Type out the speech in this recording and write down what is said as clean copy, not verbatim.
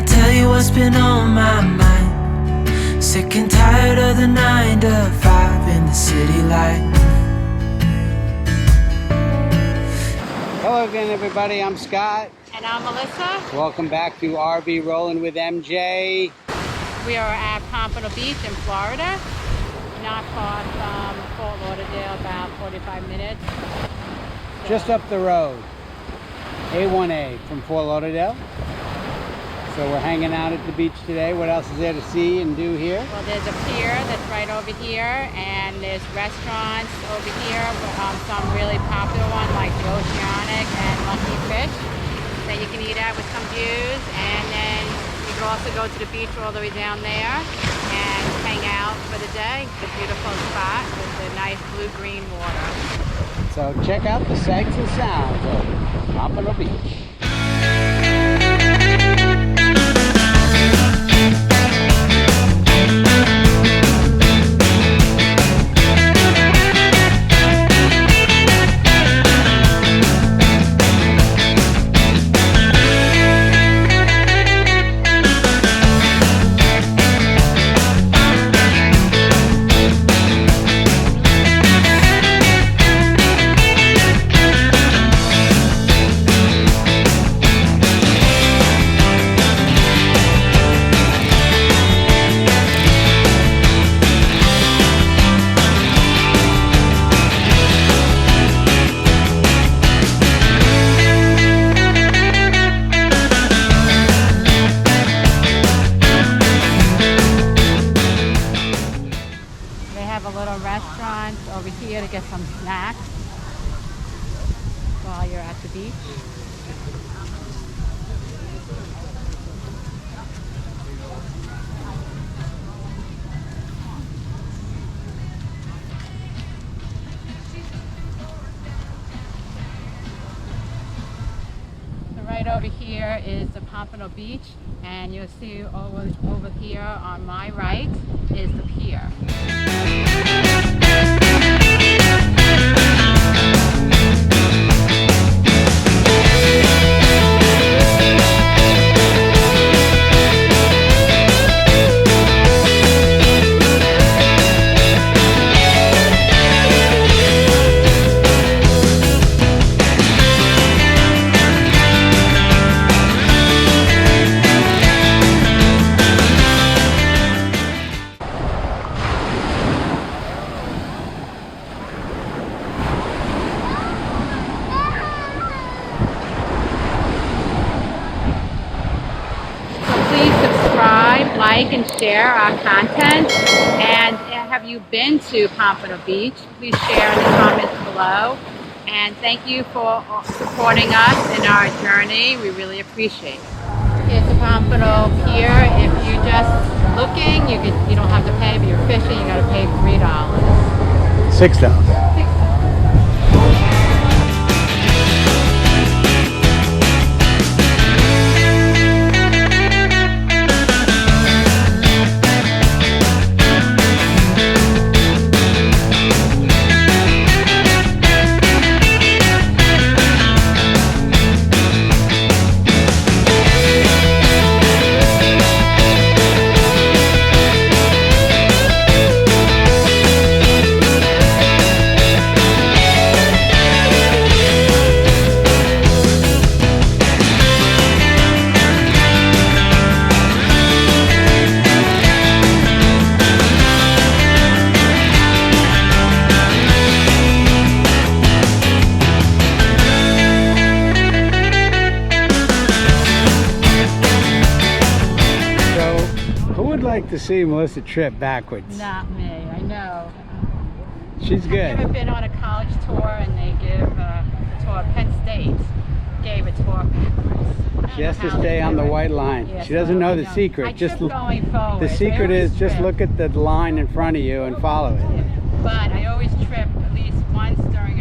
tell you what's been on my mind? Sick and tired of the 9 to 5 in the city life. Hello again, everybody. I'm Scott. And I'm Melissa. Welcome back to RV Rolling with MJ. We are at Pompano Beach in Florida, not far from Fort Lauderdale, about 45 minutes. Just up the road, A1A from Fort Lauderdale. So we're hanging out at the beach today. What else is there to see and do here? Well, there's a pier that's right over here, and there's restaurants over here. Some really popular ones like the Oceanic and Lucky Fish that you can eat at with some views. And then you can also go to the beach all the way down there and hang out for the day. It's a beautiful spot with the nice blue-green water. So check out the sights and sounds of Pompano Beach. Restaurant over here to get some snacks while you're at the beach. So right over here is the Pompano Beach, and you'll see over here on my right is the pier. Like and share our content. And have you been to Pompano Beach? Please share in the comments below. And thank you for supporting us in our journey. We really appreciate it. Here's the Pompano Pier. If you're just looking, you don't have to pay. If you're fishing, you got to pay $3. $6. Like to see Melissa trip backwards. Not me, I know. She's good. I've never been on a college tour, and they give a tour. Penn State gave a tour backwards. She has to stay on the white line. Yeah, she doesn't know the secret. I trip going forward. The secret is just look at the line in front of you and follow it. But I always trip at least once during